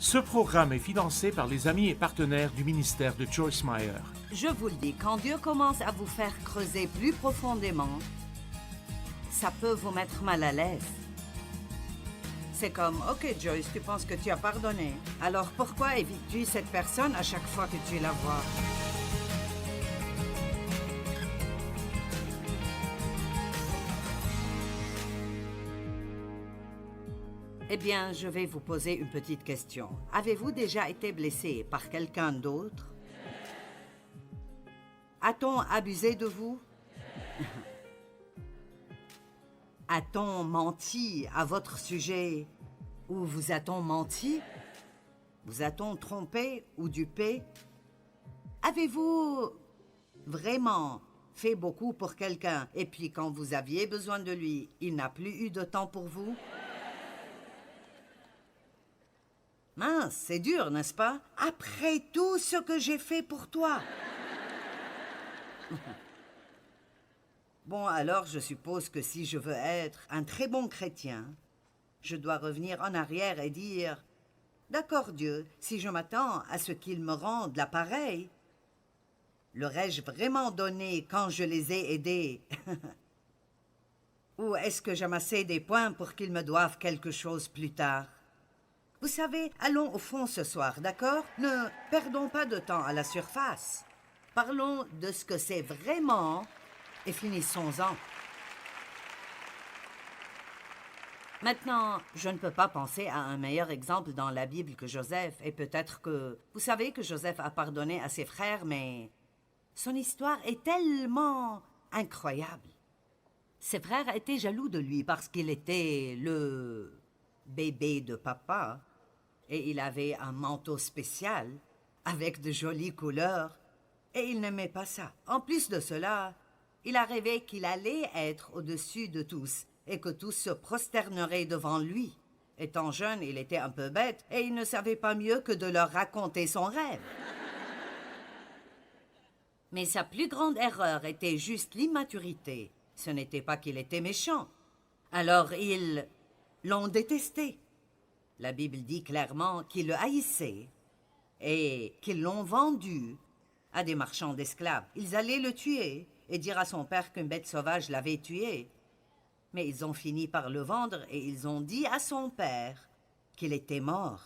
Ce programme est financé par les amis et partenaires du ministère de Joyce Meyer. Je vous le dis, quand Dieu commence à vous faire creuser plus profondément, ça peut vous mettre mal à l'aise. C'est comme, OK Joyce, tu penses que tu as pardonné. Alors pourquoi évites-tu cette personne à chaque fois que tu la vois? Eh bien, je vais vous poser une petite question. Avez-vous déjà été blessé par quelqu'un d'autre? A-t-on abusé de vous? A-t-on menti à votre sujet? Ou vous a-t-on menti? Vous a-t-on trompé ou dupé? Avez-vous vraiment fait beaucoup pour quelqu'un et puis quand vous aviez besoin de lui, il n'a plus eu de temps pour vous? Mince, c'est dur, n'est-ce pas? Après tout ce que j'ai fait pour toi. Bon, alors je suppose que si je veux être un très bon chrétien, je dois revenir en arrière et dire « D'accord Dieu, si je m'attends à ce qu'il me rende l'appareil, l'aurais-je vraiment donné quand je les ai aidés? Ou est-ce que j'amassais des points pour qu'ils me doivent quelque chose plus tard? » Vous savez, allons au fond ce soir, d'accord? Ne perdons pas de temps à la surface. Parlons de ce que c'est vraiment et finissons-en. Maintenant, je ne peux pas penser à un meilleur exemple dans la Bible que Joseph, et peut-être que... Vous savez que Joseph a pardonné à ses frères, mais son histoire est tellement incroyable. Ses frères étaient jaloux de lui parce qu'il était le bébé de papa. Et il avait un manteau spécial, avec de jolies couleurs, et il n'aimait pas ça. En plus de cela, il a rêvé qu'il allait être au-dessus de tous, et que tous se prosterneraient devant lui. Étant jeune, il était un peu bête, et il ne savait pas mieux que de leur raconter son rêve. Mais sa plus grande erreur était juste l'immaturité. Ce n'était pas qu'il était méchant. Alors ils l'ont détesté. La Bible dit clairement qu'ils le haïssaient et qu'ils l'ont vendu à des marchands d'esclaves. Ils allaient le tuer et dire à son père qu'une bête sauvage l'avait tué. Mais ils ont fini par le vendre et ils ont dit à son père qu'il était mort.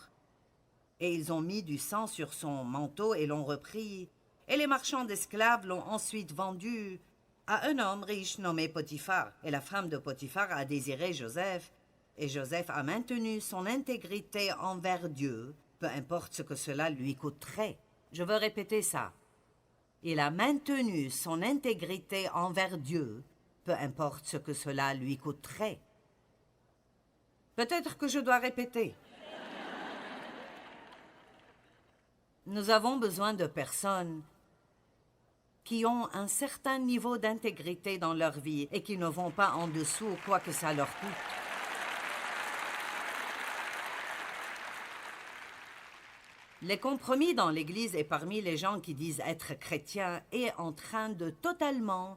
Et ils ont mis du sang sur son manteau et l'ont repris. Et les marchands d'esclaves l'ont ensuite vendu à un homme riche nommé Potiphar. Et la femme de Potiphar a désiré Joseph. Et Joseph a maintenu son intégrité envers Dieu, peu importe ce que cela lui coûterait. Je veux répéter ça. Il a maintenu son intégrité envers Dieu, peu importe ce que cela lui coûterait. Peut-être que je dois répéter. Nous avons besoin de personnes qui ont un certain niveau d'intégrité dans leur vie et qui ne vont pas en dessous quoi que ça leur coûte. Les compromis dans l'Église et parmi les gens qui disent être chrétiens est en train de totalement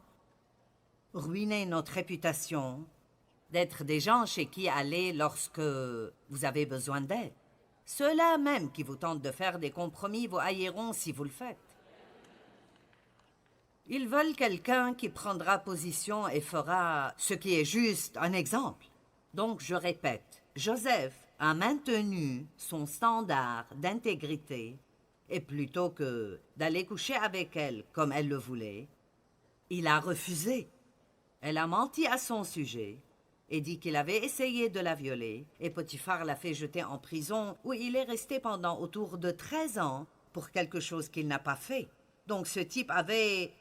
ruiner notre réputation, d'être des gens chez qui aller lorsque vous avez besoin d'aide. Ceux-là même qui vous tentent de faire des compromis vous haïront si vous le faites. Ils veulent quelqu'un qui prendra position et fera ce qui est juste, un exemple. Donc je répète, Joseph a maintenu son standard d'intégrité et plutôt que d'aller coucher avec elle comme elle le voulait, il a refusé. Elle a menti à son sujet et dit qu'il avait essayé de la violer et Potiphar l'a fait jeter en prison où il est resté pendant autour de 13 ans pour quelque chose qu'il n'a pas fait. Donc ce type avait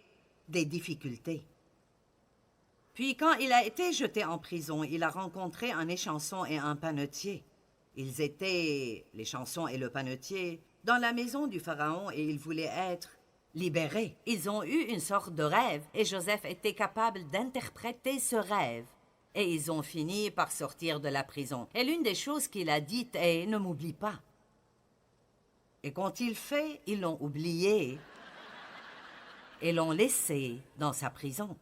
des difficultés. Puis quand il a été jeté en prison, il a rencontré un échanson et un panetier. Ils étaient, l'échanson et le panetier, dans la maison du pharaon et ils voulaient être libérés. Ils ont eu une sorte de rêve et Joseph était capable d'interpréter ce rêve. Et ils ont fini par sortir de la prison. Et l'une des choses qu'il a dites est « Ne m'oublie pas ». Et quand il fait, ils l'ont oublié et l'ont laissé dans sa prison.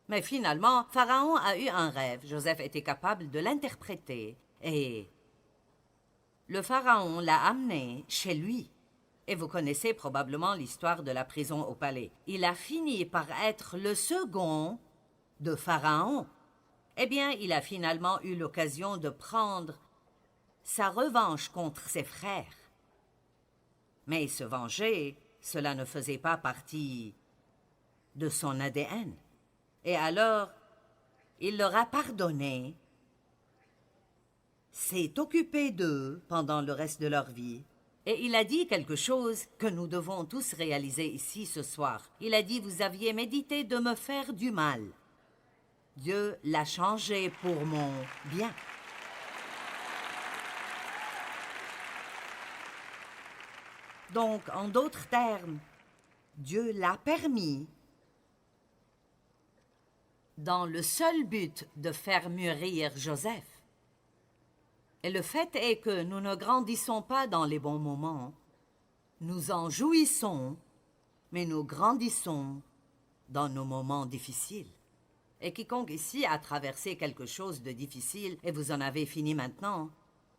Mais finalement, Pharaon a eu un rêve. Joseph était capable de l'interpréter et le pharaon l'a amené chez lui. Et vous connaissez probablement l'histoire de la prison au palais. Il a fini par être le second de Pharaon. Eh bien, il a finalement eu l'occasion de prendre sa revanche contre ses frères. Mais se venger, cela ne faisait pas partie de son ADN. Et alors, il leur a pardonné, s'est occupé d'eux pendant le reste de leur vie, et il a dit quelque chose que nous devons tous réaliser ici ce soir. Il a dit, vous aviez médité de me faire du mal. Dieu l'a changé pour mon bien. Donc, en d'autres termes, Dieu l'a permis dans le seul but de faire mûrir Joseph. Et le fait est que nous ne grandissons pas dans les bons moments. Nous en jouissons, mais nous grandissons dans nos moments difficiles. Et quiconque ici a traversé quelque chose de difficile, et vous en avez fini maintenant,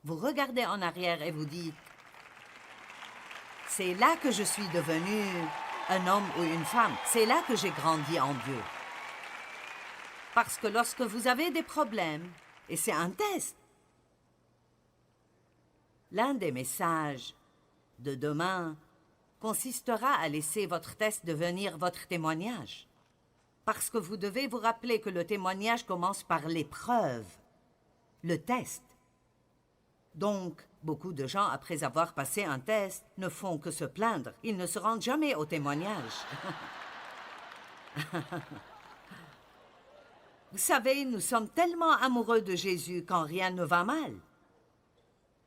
vous regardez en arrière et vous dites, c'est là que je suis devenu un homme ou une femme. C'est là que j'ai grandi en Dieu. Parce que lorsque vous avez des problèmes, et c'est un test, l'un des messages de demain consistera à laisser votre test devenir votre témoignage. Parce que vous devez vous rappeler que le témoignage commence par l'épreuve, le test. Donc, beaucoup de gens, après avoir passé un test, ne font que se plaindre. Ils ne se rendent jamais au témoignage. Vous savez, nous sommes tellement amoureux de Jésus quand rien ne va mal.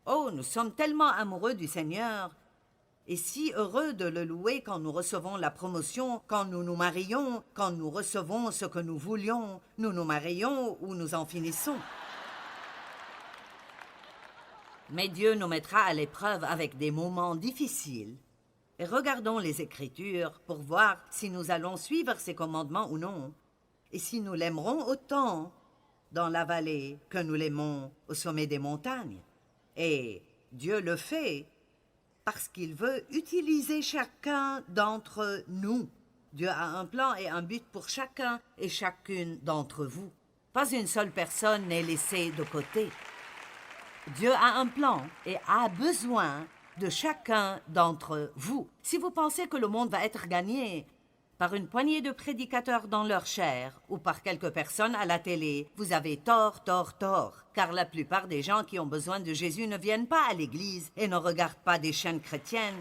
Oh, nous sommes tellement amoureux du Seigneur et si heureux de le louer quand nous recevons la promotion, quand nous nous marions, quand nous recevons ce que nous voulions, nous nous marions ou nous en finissons. Mais Dieu nous mettra à l'épreuve avec des moments difficiles. Et regardons les Écritures pour voir si nous allons suivre ses commandements ou non, et si nous l'aimerons autant dans la vallée que nous l'aimons au sommet des montagnes. Et Dieu le fait parce qu'il veut utiliser chacun d'entre nous. Dieu a un plan et un but pour chacun et chacune d'entre vous. Pas une seule personne n'est laissée de côté. Dieu a un plan et a besoin de chacun d'entre vous. Si vous pensez que le monde va être gagné par une poignée de prédicateurs dans leur chair ou par quelques personnes à la télé, vous avez tort, car la plupart des gens qui ont besoin de Jésus ne viennent pas à l'église et ne regardent pas des chaînes chrétiennes,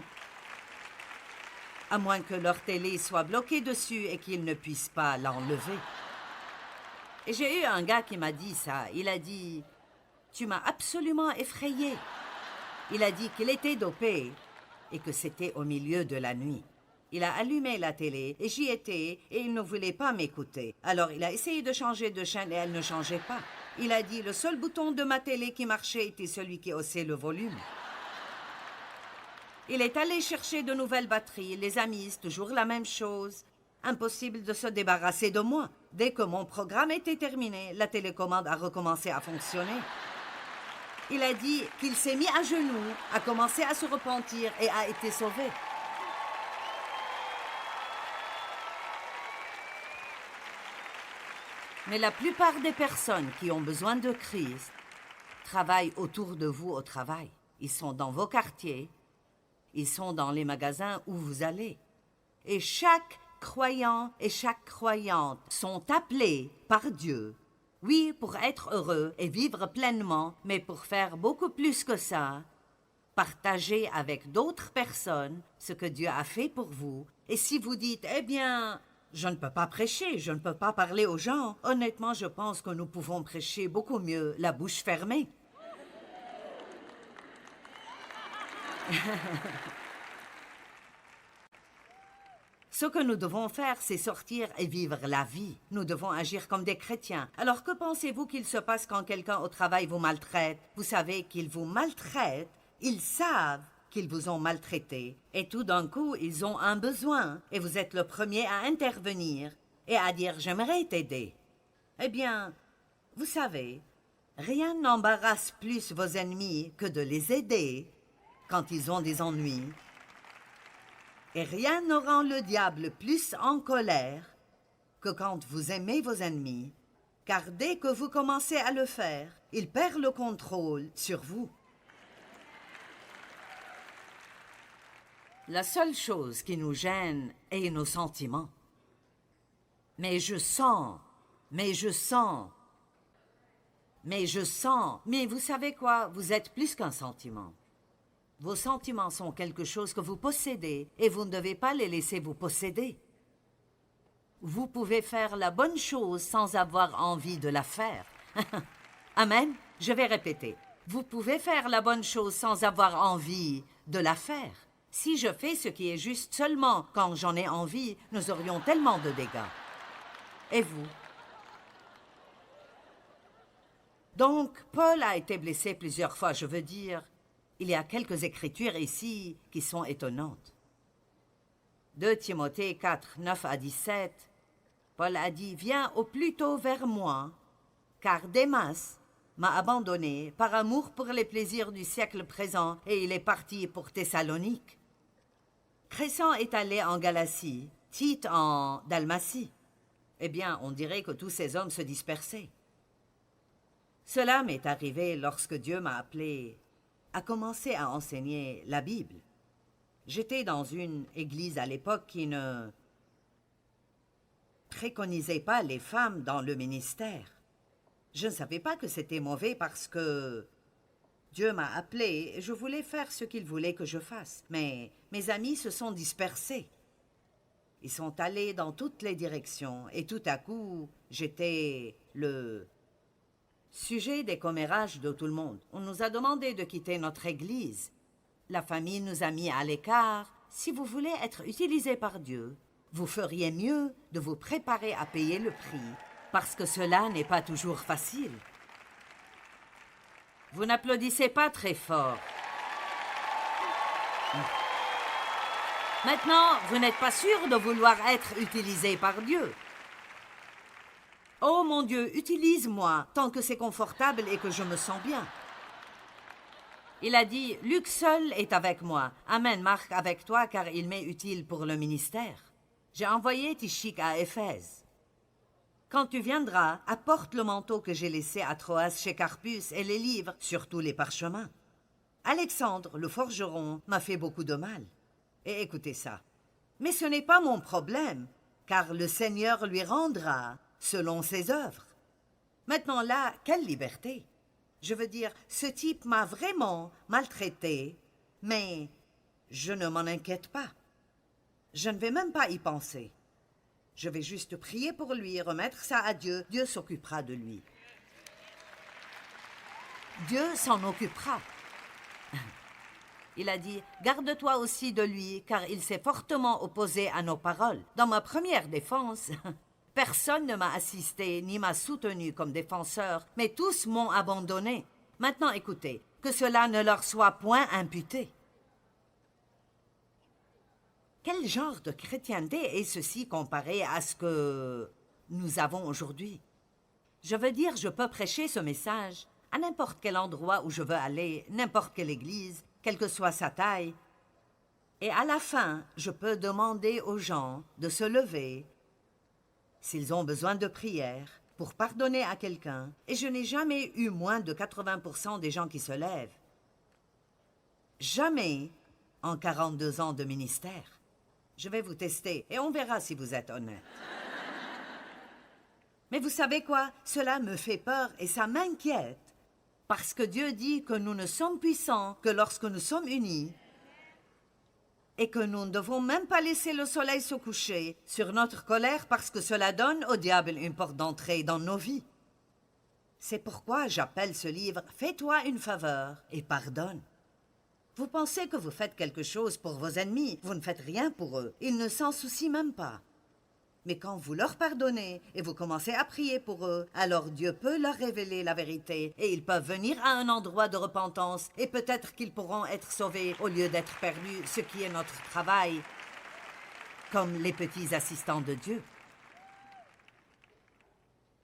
à moins que leur télé soit bloquée dessus et qu'ils ne puissent pas l'enlever. Et j'ai eu un gars qui m'a dit ça. Il a dit, « Tu m'as absolument effrayé. » Il a dit qu'il était dopé et que c'était au milieu de la nuit. Il a allumé la télé et j'y étais et il ne voulait pas m'écouter. Alors il a essayé de changer de chaîne et elle ne changeait pas. Il a dit le seul bouton de ma télé qui marchait était celui qui haussait le volume. Il est allé chercher de nouvelles batteries. Les amis, toujours la même chose. Impossible de se débarrasser de moi. Dès que mon programme était terminé, la télécommande a recommencé à fonctionner. Il a dit qu'il s'est mis à genoux, a commencé à se repentir et a été sauvé. Mais la plupart des personnes qui ont besoin de Christ travaillent autour de vous au travail. Ils sont dans vos quartiers, ils sont dans les magasins où vous allez. Et chaque croyant et chaque croyante sont appelés par Dieu, oui, pour être heureux et vivre pleinement, mais pour faire beaucoup plus que ça, partager avec d'autres personnes ce que Dieu a fait pour vous. Et si vous dites, eh bien, je ne peux pas prêcher, je ne peux pas parler aux gens. Honnêtement, je pense que nous pouvons prêcher beaucoup mieux la bouche fermée. Ce que nous devons faire, c'est sortir et vivre la vie. Nous devons agir comme des chrétiens. Alors que pensez-vous qu'il se passe quand quelqu'un au travail vous maltraite? Vous savez qu'ils vous maltraitent, ils savent qu'ils vous ont maltraité. Et tout d'un coup, ils ont un besoin. Et vous êtes le premier à intervenir et à dire « j'aimerais t'aider ». Eh bien, vous savez, Rien n'embarrasse plus vos ennemis que de les aider quand ils ont des ennuis. Et rien ne rend le diable plus en colère que quand vous aimez vos ennemis, car dès que vous commencez à le faire, il perd le contrôle sur vous. La seule chose qui nous gêne est nos sentiments. Mais je sens. Mais vous savez quoi? Vous êtes plus qu'un sentiment. Vos sentiments sont quelque chose que vous possédez et vous ne devez pas les laisser vous posséder. Vous pouvez faire la bonne chose sans avoir envie de la faire. Amen. Je vais répéter. Vous pouvez faire la bonne chose sans avoir envie de la faire. Si je fais ce qui est juste seulement quand j'en ai envie, nous aurions tellement de dégâts. Et vous? Donc, Paul a été blessé plusieurs fois, je veux dire. Il y a quelques écritures ici qui sont étonnantes. 2 Timothée 4, 9 à 17, Paul a dit « Viens au plus tôt vers moi, car Démas m'a abandonné par amour pour les plaisirs du siècle présent et il est parti pour Thessalonique. Crescent est allé en Galatie, Tite en Dalmatie. Eh bien, on dirait que tous ces hommes se dispersaient. Cela m'est arrivé lorsque Dieu m'a appelé à commencer à enseigner la Bible. J'étais dans une église à l'époque qui ne préconisait pas les femmes dans le ministère. Je ne savais pas que c'était mauvais parce que Dieu m'a appelé et je voulais faire ce qu'il voulait que je fasse. Mais mes amis se sont dispersés. Ils sont allés dans toutes les directions et tout à coup, j'étais le sujet des commérages de tout le monde. On nous a demandé de quitter notre église. La famille nous a mis à l'écart. Si vous voulez être utilisé par Dieu, vous feriez mieux de vous préparer à payer le prix, parce que cela n'est pas toujours facile. Vous n'applaudissez pas très fort. Maintenant, vous n'êtes pas sûr de vouloir être utilisé par Dieu. Oh mon Dieu, utilise-moi tant que c'est confortable et que je me sens bien. Il a dit, Luc seul est avec moi. Amen, Marc avec toi, car il m'est utile pour le ministère. J'ai envoyé Tychik à Éphèse. Quand tu viendras, apporte le manteau que j'ai laissé à Troas chez Carpus et les livres, surtout les parchemins. Alexandre, le forgeron, m'a fait beaucoup de mal. Et écoutez ça. Mais ce n'est pas mon problème, car le Seigneur lui rendra selon ses œuvres. Maintenant là, quelle liberté! Je veux dire, ce type m'a vraiment maltraité, mais je ne m'en inquiète pas. Je ne vais même pas y penser. Je vais juste prier pour lui, remettre ça à Dieu. Dieu s'occupera de lui. Dieu s'en occupera. Il a dit, garde-toi aussi de lui, car il s'est fortement opposé à nos paroles. Dans ma première défense, personne ne m'a assisté ni m'a soutenu comme défenseur, mais tous m'ont abandonné. Maintenant, écoutez, que cela ne leur soit point imputé. Quel genre de chrétienté est ceci comparé à ce que nous avons aujourd'hui? Je veux dire, je peux prêcher ce message à n'importe quel endroit où je veux aller, n'importe quelle église, quelle que soit sa taille. Et à la fin, je peux demander aux gens de se lever s'ils ont besoin de prière pour pardonner à quelqu'un. Et je n'ai jamais eu moins de 80% des gens qui se lèvent. Jamais en 42 ans de ministère. Je vais vous tester et on verra si vous êtes honnête. Mais vous savez quoi? Cela me fait peur et ça m'inquiète. Parce que Dieu dit que nous ne sommes puissants que lorsque nous sommes unis et que nous ne devons même pas laisser le soleil se coucher sur notre colère parce que cela donne au diable une porte d'entrée dans nos vies. C'est pourquoi j'appelle ce livre « Fais-toi une faveur et pardonne ». Vous pensez que vous faites quelque chose pour vos ennemis, vous ne faites rien pour eux. Ils ne s'en soucient même pas. Mais quand vous leur pardonnez et vous commencez à prier pour eux, alors Dieu peut leur révéler la vérité et ils peuvent venir à un endroit de repentance et peut-être qu'ils pourront être sauvés au lieu d'être perdus, ce qui est notre travail, comme les petits assistants de Dieu.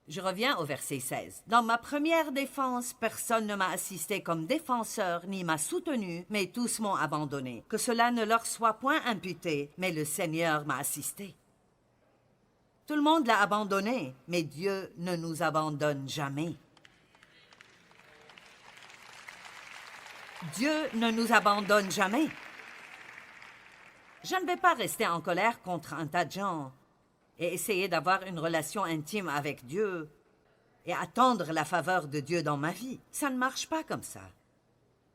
Je reviens au verset 16. Dans ma première défense, personne ne m'a assisté comme défenseur, ni m'a soutenu, mais tous m'ont abandonné. Que cela ne leur soit point imputé, mais le Seigneur m'a assisté. Tout le monde l'a abandonné, mais Dieu ne nous abandonne jamais. Dieu ne nous abandonne jamais. Je ne vais pas rester en colère contre un tas de gens et essayer d'avoir une relation intime avec Dieu et attendre la faveur de Dieu dans ma vie. Ça ne marche pas comme ça.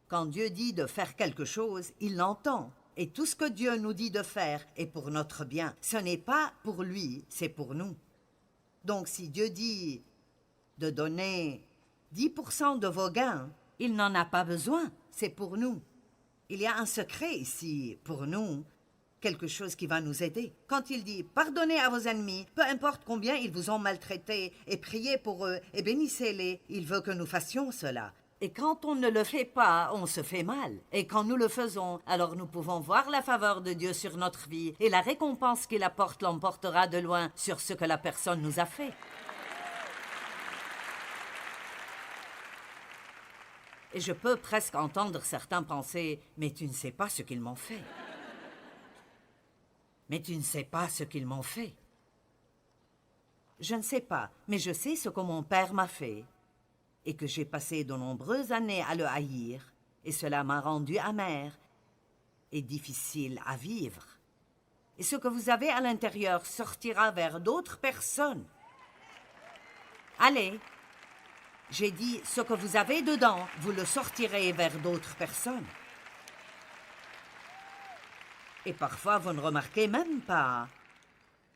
Quand Dieu dit de faire quelque chose, il l'entend. Et tout ce que Dieu nous dit de faire est pour notre bien. Ce n'est pas pour lui, c'est pour nous. Donc si Dieu dit de donner 10% de vos gains, il n'en a pas besoin, c'est pour nous. Il y a un secret ici pour nous, quelque chose qui va nous aider. Quand il dit « Pardonnez à vos ennemis, peu importe combien ils vous ont maltraités, et priez pour eux, et bénissez-les », il veut que nous fassions cela. Et quand on ne le fait pas, on se fait mal. Et quand nous le faisons, alors nous pouvons voir la faveur de Dieu sur notre vie, et la récompense qu'il apporte l'emportera de loin sur ce que la personne nous a fait. Et je peux presque entendre certains penser « Mais tu ne sais pas ce qu'ils m'ont fait. » Mais tu ne sais pas ce qu'ils m'ont fait. Je ne sais pas, mais je sais ce que mon père m'a fait et que j'ai passé de nombreuses années à le haïr, et cela m'a rendu amer et difficile à vivre. Et ce que vous avez à l'intérieur sortira vers d'autres personnes. Allez, j'ai dit, ce que vous avez dedans, vous le sortirez vers d'autres personnes. Et parfois, vous ne remarquez même pas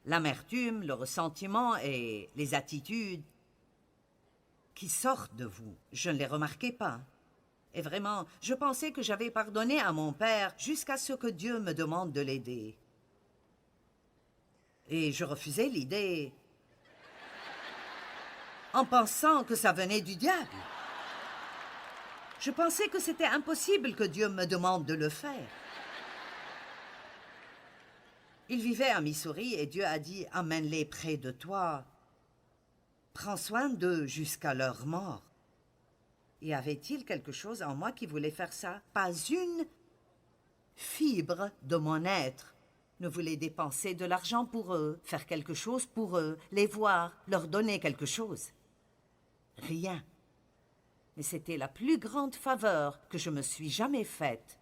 l'amertume, le ressentiment et les attitudes qui sortent de vous. Je ne les remarquais pas. Et vraiment, je pensais que j'avais pardonné à mon père jusqu'à ce que Dieu me demande de l'aider. Et je refusais l'idée en pensant que ça venait du diable. Je pensais que c'était impossible que Dieu me demande de le faire. Il vivait à Missouri et Dieu a dit « Amène-les près de toi. Prends soin d'eux jusqu'à leur mort. » Y avait-il quelque chose en moi qui voulait faire ça? Pas une fibre de mon être ne voulait dépenser de l'argent pour eux, faire quelque chose pour eux, les voir, leur donner quelque chose. Rien. Mais c'était la plus grande faveur que je me suis jamais faite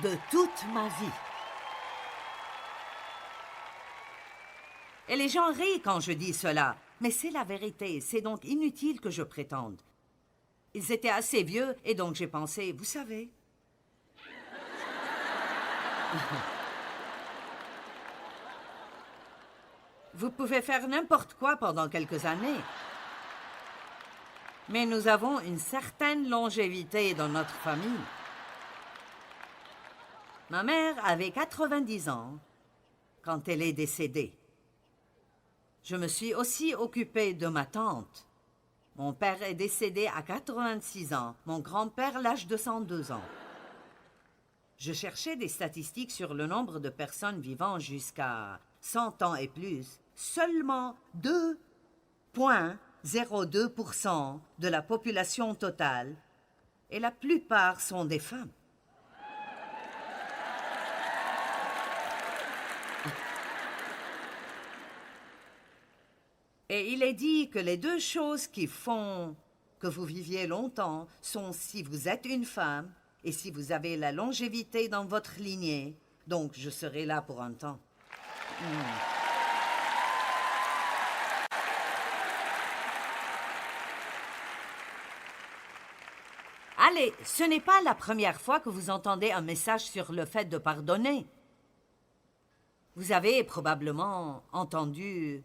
de toute ma vie. Et les gens rient quand je dis cela, mais c'est la vérité, c'est donc inutile que je prétende. Ils étaient assez vieux, et donc j'ai pensé, vous savez... Vous pouvez faire n'importe quoi pendant quelques années. Mais nous avons une certaine longévité dans notre famille. Ma mère avait 90 ans quand elle est décédée. Je me suis aussi occupée de ma tante. Mon père est décédé à 86 ans, mon grand-père l'âge de 102 ans. Je cherchais des statistiques sur le nombre de personnes vivant jusqu'à 100 ans et plus. Seulement 2,02% de la population totale, et la plupart sont des femmes. Et il est dit que les deux choses qui font que vous viviez longtemps sont si vous êtes une femme et si vous avez la longévité dans votre lignée. Donc, je serai là pour un temps. Allez, ce n'est pas la première fois que vous entendez un message sur le fait de pardonner. Vous avez probablement entendu...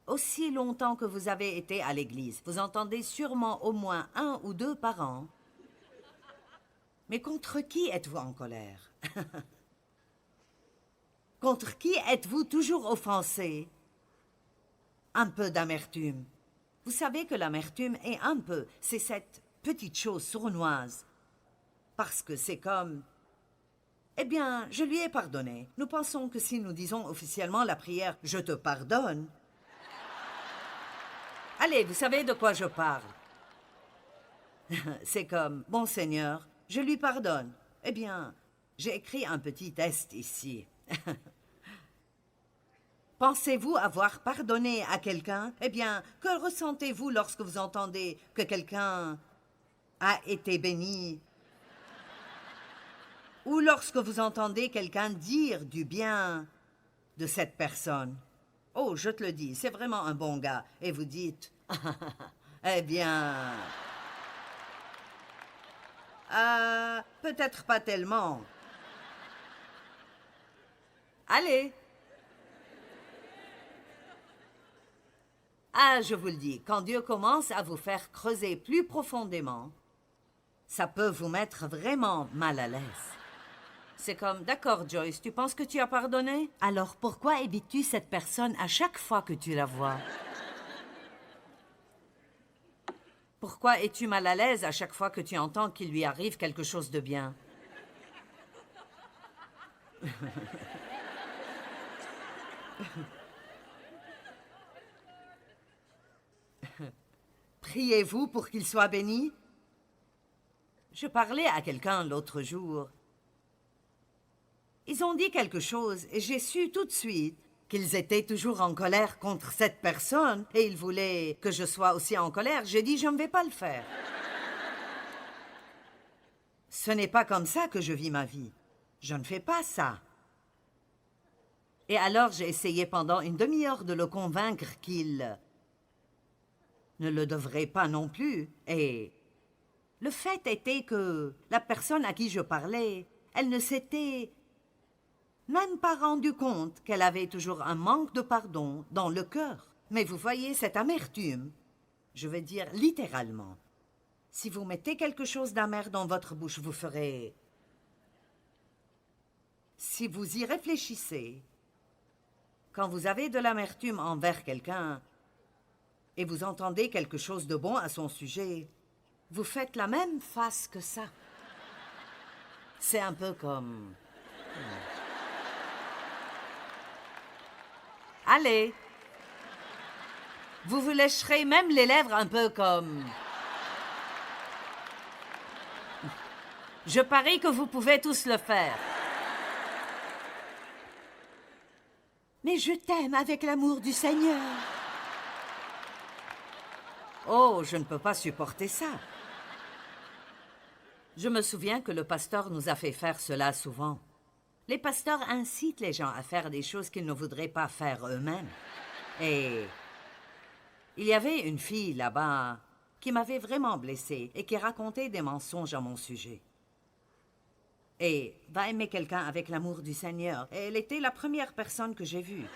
Aussi longtemps que vous avez été à l'église, vous entendez sûrement au moins 1 ou 2 par an. Mais contre qui êtes-vous en colère? Contre qui êtes-vous toujours offensé? Un peu d'amertume. Vous savez que l'amertume est un peu, c'est cette petite chose sournoise. Parce que c'est comme... Eh bien, je lui ai pardonné. Nous pensons que si nous disons officiellement la prière « Je te pardonne », Allez, vous savez de quoi je parle. C'est comme, bon Seigneur, je lui pardonne. Eh bien, j'ai écrit un petit test ici. Pensez-vous avoir pardonné à quelqu'un? Eh bien, que ressentez-vous lorsque vous entendez que quelqu'un a été béni? Ou lorsque vous entendez quelqu'un dire du bien de cette personne? Oh, je te le dis, c'est vraiment un bon gars. Et vous dites, eh bien... peut-être pas tellement. Allez. Ah, je vous le dis, quand Dieu commence à vous faire creuser plus profondément, ça peut vous mettre vraiment mal à l'aise. C'est comme, d'accord Joyce, tu penses que tu as pardonné? Alors pourquoi évites-tu cette personne à chaque fois que tu la vois? Pourquoi es-tu mal à l'aise à chaque fois que tu entends qu'il lui arrive quelque chose de bien? Priez-vous pour qu'il soit béni? Je parlais à quelqu'un l'autre jour. Ils ont dit quelque chose et j'ai su tout de suite qu'ils étaient toujours en colère contre cette personne et ils voulaient que je sois aussi en colère. J'ai dit, je ne vais pas le faire. Ce n'est pas comme ça que je vis ma vie. Je ne fais pas ça. Et alors j'ai essayé pendant une demi-heure de le convaincre qu'il ne le devrait pas non plus. Et le fait était que la personne à qui je parlais, elle ne s'était même pas rendu compte qu'elle avait toujours un manque de pardon dans le cœur. Mais vous voyez, cette amertume, je vais dire littéralement, si vous mettez quelque chose d'amer dans votre bouche, vous ferez... Si vous y réfléchissez, quand vous avez de l'amertume envers quelqu'un et vous entendez quelque chose de bon à son sujet, vous faites la même face que ça. C'est un peu comme... Allez. Vous vous lécherez même les lèvres un peu comme... Je parie que vous pouvez tous le faire. Mais je t'aime avec l'amour du Seigneur. Oh, je ne peux pas supporter ça. Je me souviens que le pasteur nous a fait faire cela souvent. Les pasteurs incitent les gens à faire des choses qu'ils ne voudraient pas faire eux-mêmes. Et il y avait une fille là-bas qui m'avait vraiment blessée et qui racontait des mensonges à mon sujet. Et va aimer quelqu'un avec l'amour du Seigneur. Et elle était la première personne que j'ai vue.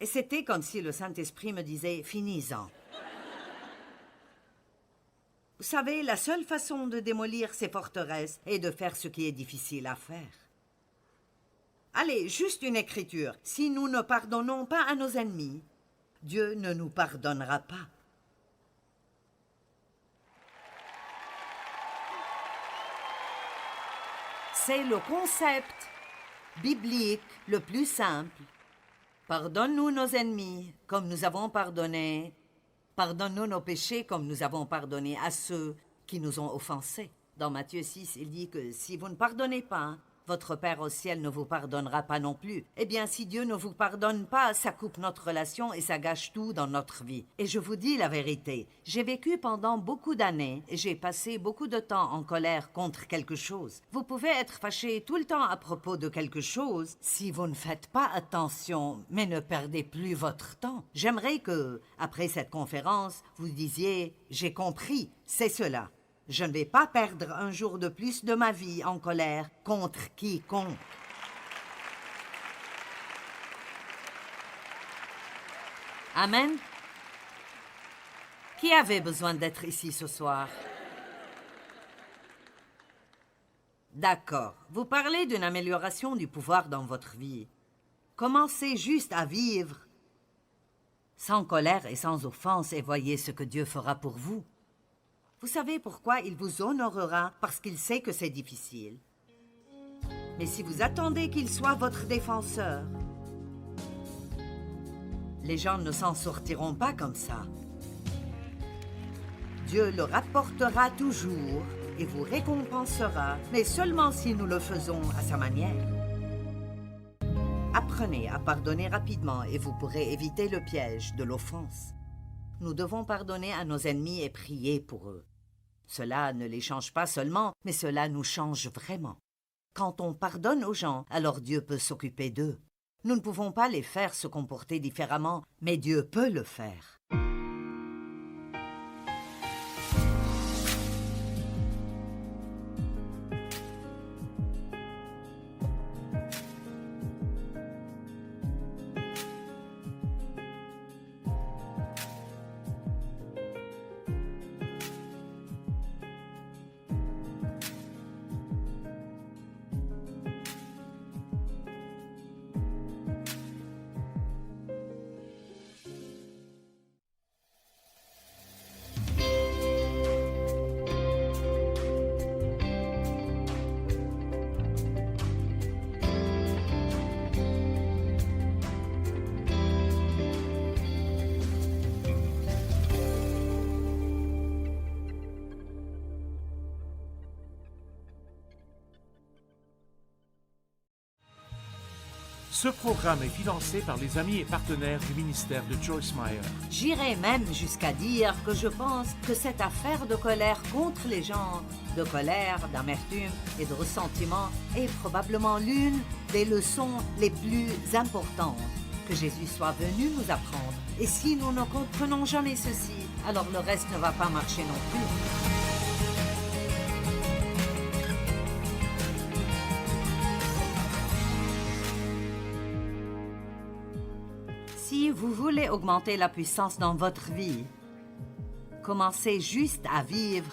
Et c'était comme si le Saint-Esprit me disait « Finis-en ». Vous savez, la seule façon de démolir ces forteresses est de faire ce qui est difficile à faire. Allez, juste une écriture. Si nous ne pardonnons pas à nos ennemis, Dieu ne nous pardonnera pas. C'est le concept biblique le plus simple. Pardonne-nous nos ennemis comme nous avons pardonné. Pardonne-nous nos péchés comme nous avons pardonné à ceux qui nous ont offensés. Dans Matthieu 6, il dit que si vous ne pardonnez pas, votre Père au ciel ne vous pardonnera pas non plus. Eh bien, si Dieu ne vous pardonne pas, ça coupe notre relation et ça gâche tout dans notre vie. Et je vous dis la vérité, j'ai vécu pendant beaucoup d'années et j'ai passé beaucoup de temps en colère contre quelque chose. Vous pouvez être fâché tout le temps à propos de quelque chose si vous ne faites pas attention, mais ne perdez plus votre temps. J'aimerais que, après cette conférence, vous disiez « J'ai compris, c'est cela ». Je ne vais pas perdre un jour de plus de ma vie en colère contre quiconque. Amen. Qui avait besoin d'être ici ce soir? D'accord. Vous parlez d'une amélioration du pouvoir dans votre vie. Commencez juste à vivre sans colère et sans offense et voyez ce que Dieu fera pour vous. Vous savez pourquoi il vous honorera? Parce qu'il sait que c'est difficile. Mais si vous attendez qu'il soit votre défenseur, Les gens ne s'en sortiront pas comme ça. Dieu le rapportera toujours et vous récompensera, mais seulement si nous le faisons à sa manière. Apprenez à pardonner rapidement et vous pourrez éviter le piège de l'offense. Nous devons pardonner à nos ennemis et prier pour eux. Cela ne les change pas seulement, mais cela nous change vraiment. Quand on pardonne aux gens, alors Dieu peut s'occuper d'eux. Nous ne pouvons pas les faire se comporter différemment, mais Dieu peut le faire. Ce programme est financé par les amis et partenaires du ministère de Joyce Meyer. J'irais même jusqu'à dire que je pense que cette affaire de colère contre les gens, de colère, d'amertume et de ressentiment est probablement l'une des leçons les plus importantes que Jésus soit venu nous apprendre. Et si nous ne comprenons jamais ceci, alors le reste ne va pas marcher non plus. Si vous voulez augmenter la puissance dans votre vie, commencez juste à vivre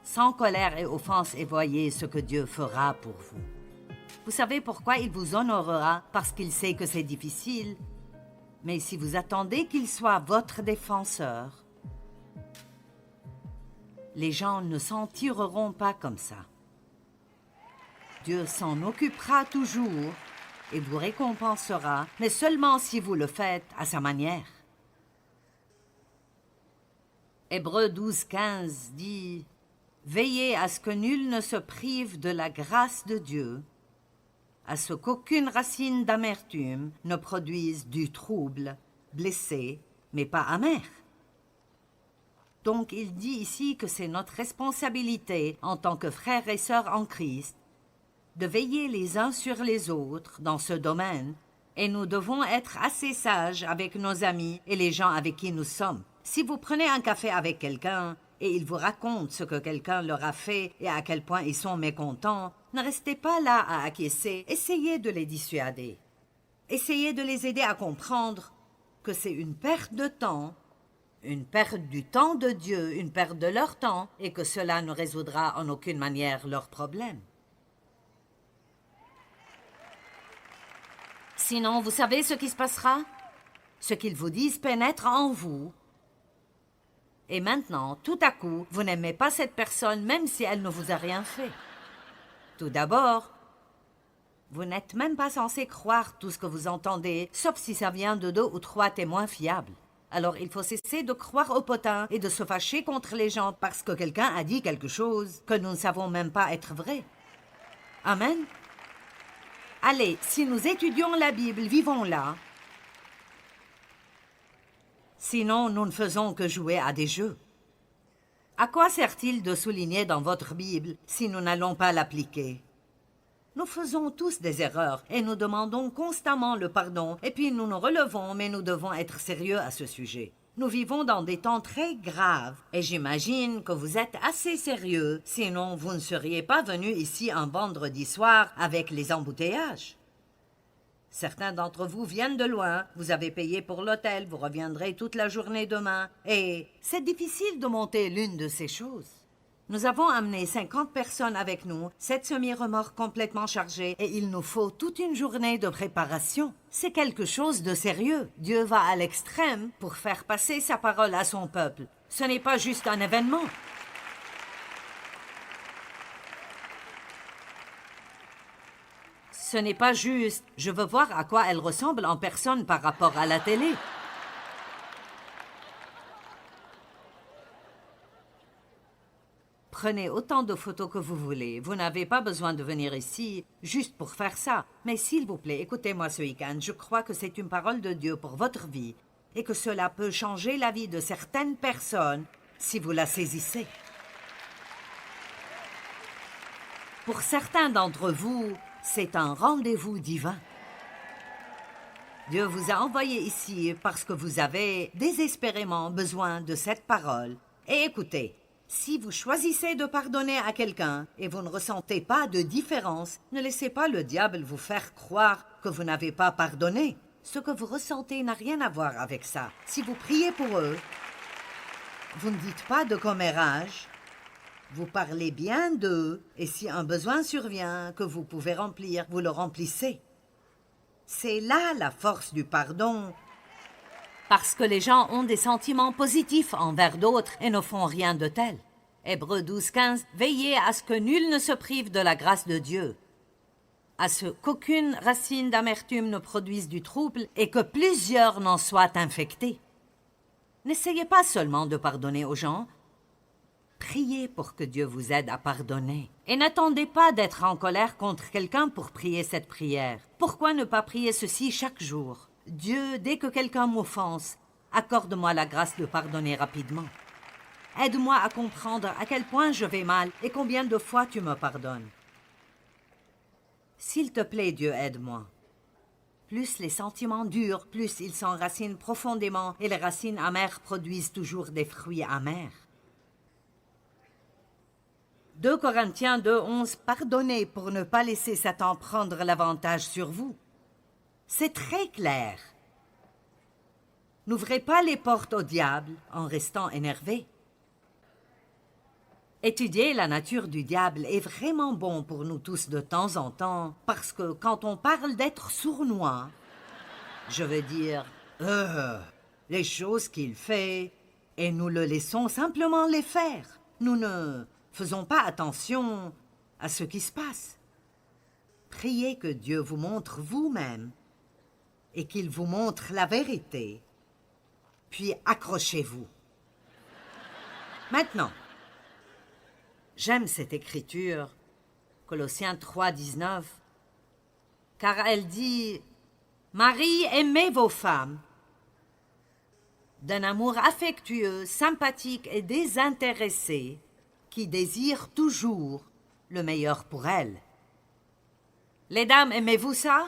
sans colère et offense et voyez ce que Dieu fera pour vous. Vous savez pourquoi il vous honorera? Parce qu'il sait que c'est difficile. Mais si vous attendez qu'il soit votre défenseur, les gens ne s'en tireront pas comme ça. Dieu s'en occupera toujours et vous récompensera, mais seulement si vous le faites à sa manière. Hébreux 12:15 dit « Veillez à ce que nul ne se prive de la grâce de Dieu, à ce qu'aucune racine d'amertume ne produise du trouble, blessé, mais pas amer. » Donc il dit ici que c'est notre responsabilité en tant que frères et sœurs en Christ de veiller les uns sur les autres dans ce domaine, et nous devons être assez sages avec nos amis et les gens avec qui nous sommes. Si vous prenez un café avec quelqu'un et il vous raconte ce que quelqu'un leur a fait et à quel point ils sont mécontents, ne restez pas là à acquiescer, essayez de les dissuader. Essayez de les aider à comprendre que c'est une perte de temps, une perte du temps de Dieu, une perte de leur temps, et que cela ne résoudra en aucune manière leurs problèmes. Sinon, vous savez ce qui se passera? Ce qu'ils vous disent pénètre en vous. Et maintenant, tout à coup, vous n'aimez pas cette personne même si elle ne vous a rien fait. Tout d'abord, vous n'êtes même pas censé croire tout ce que vous entendez, sauf si ça vient de 2 ou 3 témoins fiables. Alors il faut cesser de croire au potin et de se fâcher contre les gens parce que quelqu'un a dit quelque chose que nous ne savons même pas être vrai. Amen. Allez, si nous étudions la Bible, vivons-la. Sinon, nous ne faisons que jouer à des jeux. À quoi sert-il de souligner dans votre Bible si nous n'allons pas l'appliquer? Nous faisons tous des erreurs et nous demandons constamment le pardon et puis nous nous relevons, mais nous devons être sérieux à ce sujet. Nous vivons dans des temps très graves et j'imagine que vous êtes assez sérieux, sinon vous ne seriez pas venus ici un vendredi soir avec les embouteillages. Certains d'entre vous viennent de loin, vous avez payé pour l'hôtel, vous reviendrez toute la journée demain et c'est difficile de monter l'une de ces choses. Nous avons amené 50 personnes avec nous, 7 semi-remorques complètement chargées et il nous faut toute une journée de préparation. C'est quelque chose de sérieux. Dieu va à l'extrême pour faire passer sa parole à son peuple. Ce n'est pas juste un événement. Ce n'est pas juste. Je veux voir à quoi elle ressemble en personne par rapport à la télé. Prenez autant de photos que vous voulez. Vous n'avez pas besoin de venir ici juste pour faire ça. Mais s'il vous plaît, écoutez-moi ce week-end. Je crois que c'est une parole de Dieu pour votre vie et que cela peut changer la vie de certaines personnes si vous la saisissez. Pour certains d'entre vous, c'est un rendez-vous divin. Dieu vous a envoyé ici parce que vous avez désespérément besoin de cette parole. Et écoutez, si vous choisissez de pardonner à quelqu'un et vous ne ressentez pas de différence, ne laissez pas le diable vous faire croire que vous n'avez pas pardonné. Ce que vous ressentez n'a rien à voir avec ça. Si vous priez pour eux, vous ne dites pas de commérage, vous parlez bien d'eux, et si un besoin survient que vous pouvez remplir, vous le remplissez. C'est là la force du pardon. Parce que les gens ont des sentiments positifs envers d'autres et ne font rien de tel. Hébreux 12:15, veillez à ce que nul ne se prive de la grâce de Dieu, à ce qu'aucune racine d'amertume ne produise du trouble et que plusieurs n'en soient infectés. N'essayez pas seulement de pardonner aux gens, priez pour que Dieu vous aide à pardonner. Et n'attendez pas d'être en colère contre quelqu'un pour prier cette prière. Pourquoi ne pas prier ceci chaque jour? Dieu, dès que quelqu'un m'offense, accorde-moi la grâce de pardonner rapidement. Aide-moi à comprendre à quel point je vais mal et combien de fois tu me pardonnes. S'il te plaît, Dieu, aide-moi. Plus les sentiments durent, plus ils s'enracinent profondément et les racines amères produisent toujours des fruits amers. 2 Corinthiens 2:11, pardonnez pour ne pas laisser Satan prendre l'avantage sur vous. C'est très clair. N'ouvrez pas les portes au diable en restant énervé. Étudier la nature du diable est vraiment bon pour nous tous de temps en temps, parce que quand on parle d'être sournois, je veux dire, les choses qu'il fait, et nous le laissons simplement les faire. Nous ne faisons pas attention à ce qui se passe. Priez que Dieu vous montre vous-même et qu'il vous montre la vérité, puis accrochez-vous. Maintenant, j'aime cette écriture, Colossiens 3:19, car elle dit « Marie, aimez vos femmes d'un amour affectueux, sympathique et désintéressé, qui désire toujours le meilleur pour elles. » Les dames, aimez-vous ça?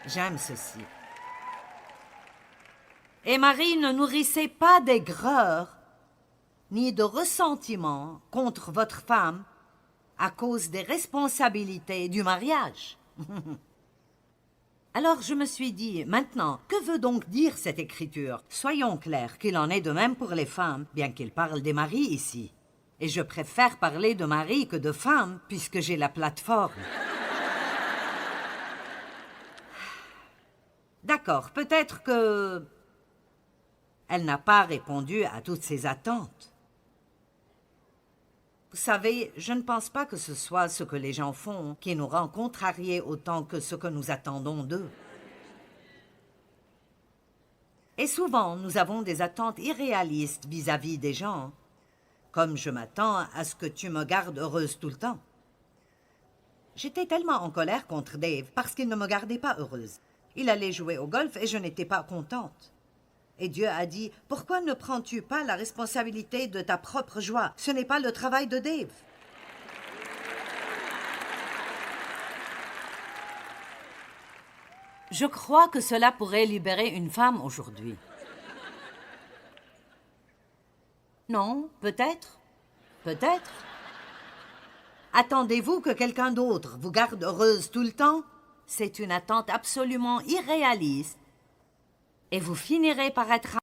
J'aime ceci. Et Marie, ne nourrissez pas d'aigreur ni de ressentiment contre votre femme à cause des responsabilités du mariage. Alors je me suis dit, maintenant, que veut donc dire cette écriture? Soyons clairs qu'il en est de même pour les femmes, bien qu'il parle des maris ici. Et je préfère parler de mari que de femme, puisque j'ai la plateforme. D'accord, peut-être que elle n'a pas répondu à toutes ses attentes. Vous savez, je ne pense pas que ce soit ce que les gens font qui nous rend contrariés autant que ce que nous attendons d'eux. Et souvent, nous avons des attentes irréalistes vis-à-vis des gens, comme je m'attends à ce que tu me gardes heureuse tout le temps. J'étais tellement en colère contre Dave parce qu'il ne me gardait pas heureuse. Il allait jouer au golf et je n'étais pas contente. Et Dieu a dit, « Pourquoi ne prends-tu pas la responsabilité de ta propre joie? Ce n'est pas le travail de Dave. » Je crois que cela pourrait libérer une femme aujourd'hui. Non, peut-être. Peut-être. Attendez-vous que quelqu'un d'autre vous garde heureuse tout le temps? C'est une attente absolument irréaliste. Et vous finirez par être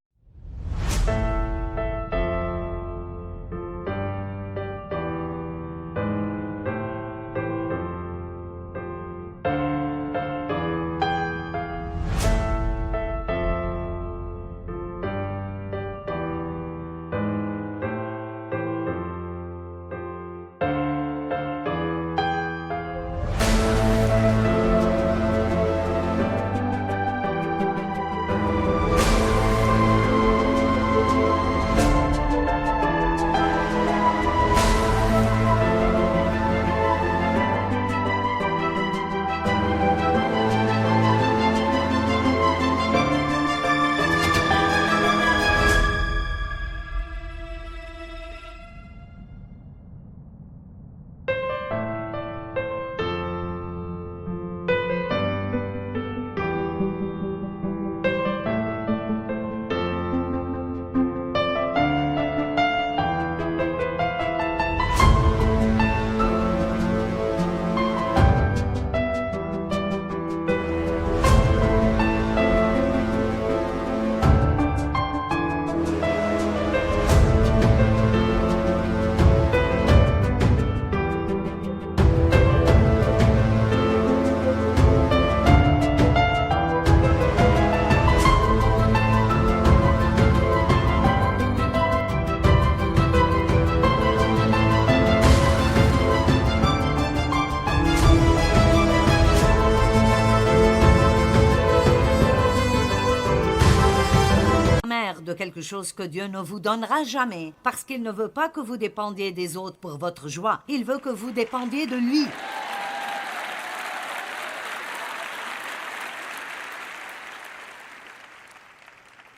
quelque chose que Dieu ne vous donnera jamais, parce qu'il ne veut pas que vous dépendiez des autres pour votre joie. Il veut que vous dépendiez de lui.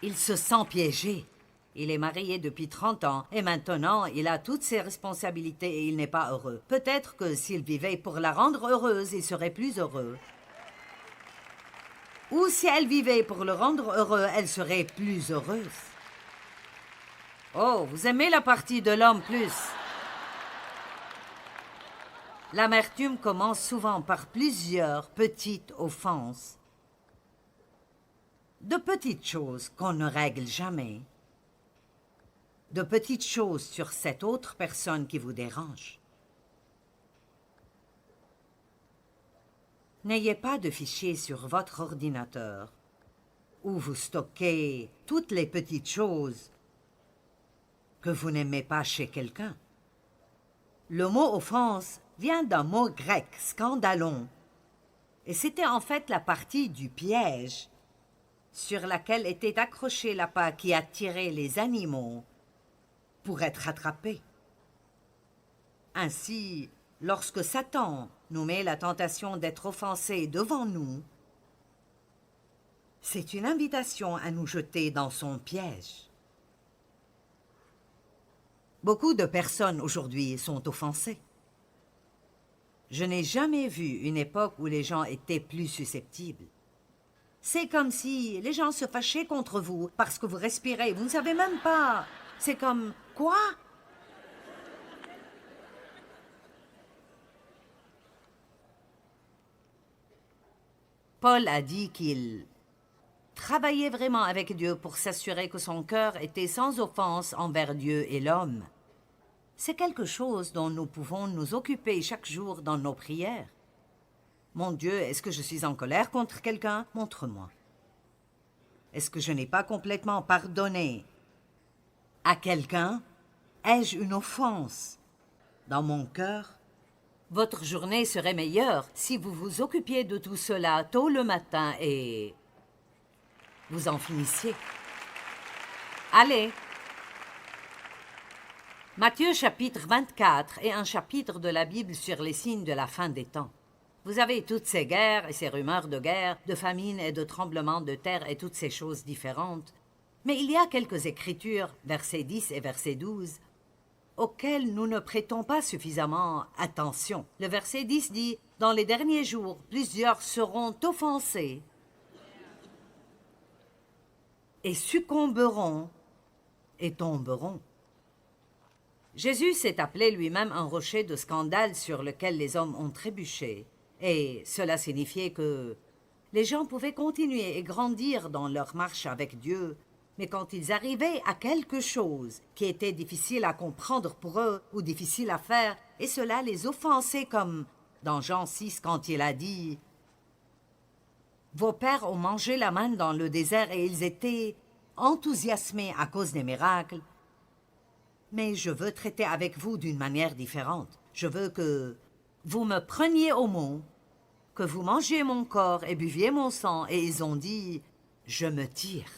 Il se sent piégé. Il est marié depuis 30 ans et maintenant il a toutes ses responsabilités et il n'est pas heureux. Peut-être que s'il vivait pour la rendre heureuse, il serait plus heureux. Ou si elle vivait pour le rendre heureux, elle serait plus heureuse. Oh, vous aimez la partie de l'homme plus. L'amertume commence souvent par plusieurs petites offenses. De petites choses qu'on ne règle jamais. De petites choses sur cette autre personne qui vous dérange. N'ayez pas de fichier sur votre ordinateur où vous stockez toutes les petites choses que vous n'aimez pas chez quelqu'un. Le mot offense vient d'un mot grec, scandalon, et c'était en fait la partie du piège sur laquelle était accrochée l'appât qui attirait les animaux pour être attrapés. Ainsi, lorsque Satan nous met la tentation d'être offensés devant nous, c'est une invitation à nous jeter dans son piège. Beaucoup de personnes aujourd'hui sont offensées. Je n'ai jamais vu une époque où les gens étaient plus susceptibles. C'est comme si les gens se fâchaient contre vous parce que vous respirez. Vous ne savez même pas. C'est comme « Quoi ?» Paul a dit qu'il travaillait vraiment avec Dieu pour s'assurer que son cœur était sans offense envers Dieu et l'homme. C'est quelque chose dont nous pouvons nous occuper chaque jour dans nos prières. Mon Dieu, est-ce que je suis en colère contre quelqu'un? Montre-moi. Est-ce que je n'ai pas complètement pardonné à quelqu'un? Ai-je une offense dans mon cœur? Votre journée serait meilleure si vous vous occupiez de tout cela tôt le matin et vous en finissiez. Allez! Matthieu chapitre 24 est un chapitre de la Bible sur les signes de la fin des temps. Vous avez toutes ces guerres et ces rumeurs de guerre, de famine et de tremblements de terre et toutes ces choses différentes. Mais il y a quelques écritures, versets 10 et verset 12, auxquelles nous ne prêtons pas suffisamment attention. Le verset 10 dit « Dans les derniers jours, plusieurs seront offensés et succomberont et tomberont. » Jésus s'est appelé lui-même un rocher de scandale sur lequel les hommes ont trébuché, et cela signifiait que les gens pouvaient continuer et grandir dans leur marche avec Dieu, mais quand ils arrivaient à quelque chose qui était difficile à comprendre pour eux ou difficile à faire, et cela les offensait comme dans Jean 6 quand il a dit « Vos pères ont mangé la manne dans le désert et ils étaient enthousiasmés à cause des miracles. Mais je veux traiter avec vous d'une manière différente. Je veux que vous me preniez au mot, que vous mangiez mon corps et buviez mon sang. » Et ils ont dit « Je me tire. »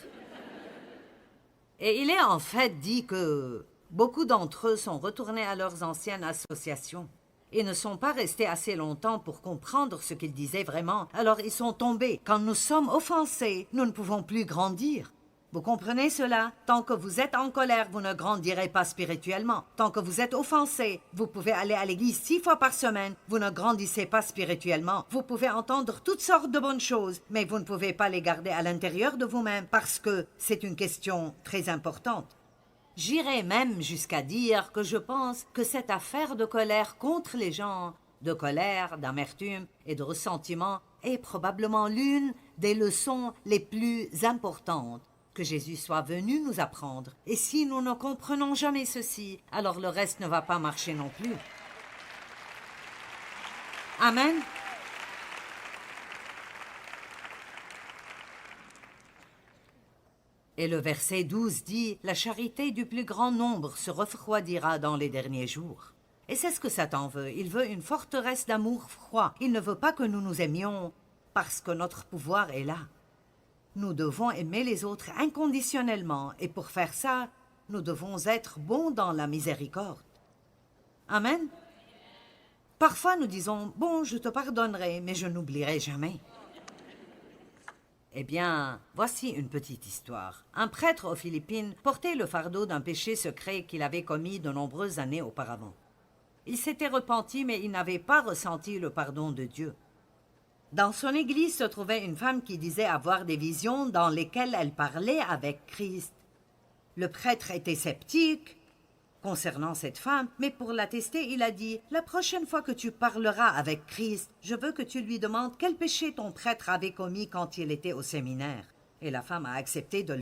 Et il est en fait dit que beaucoup d'entre eux sont retournés à leurs anciennes associations et ne sont pas restés assez longtemps pour comprendre ce qu'ils disaient vraiment. Alors ils sont tombés. Quand nous sommes offensés, nous ne pouvons plus grandir. Vous comprenez cela? Tant que vous êtes en colère, vous ne grandirez pas spirituellement. Tant que vous êtes offensé, vous pouvez aller à l'église 6 fois par semaine, vous ne grandissez pas spirituellement. Vous pouvez entendre toutes sortes de bonnes choses, mais vous ne pouvez pas les garder à l'intérieur de vous-même parce que c'est une question très importante. J'irais même jusqu'à dire que je pense que cette affaire de colère contre les gens, de colère, d'amertume et de ressentiment est probablement l'une des leçons les plus importantes que Jésus soit venu nous apprendre. Et si nous ne comprenons jamais ceci, alors le reste ne va pas marcher non plus. Amen. Et le verset 12 dit « La charité du plus grand nombre se refroidira dans les derniers jours. » Et c'est ce que Satan veut. Il veut une forteresse d'amour froid. Il ne veut pas que nous nous aimions parce que notre pouvoir est là. Nous devons aimer les autres inconditionnellement, et pour faire ça, nous devons être bons dans la miséricorde. Amen. Parfois nous disons, bon, je te pardonnerai, mais je n'oublierai jamais. Eh bien, voici une petite histoire. Un prêtre aux Philippines portait le fardeau d'un péché secret qu'il avait commis de nombreuses années auparavant. Il s'était repenti, mais il n'avait pas ressenti le pardon de Dieu. Dans son église se trouvait une femme qui disait avoir des visions dans lesquelles elle parlait avec Christ. Le prêtre était sceptique concernant cette femme, mais pour la tester, il a dit « La prochaine fois que tu parleras avec Christ, je veux que tu lui demandes quel péché ton prêtre avait commis quand il était au séminaire. » Et la femme a accepté de le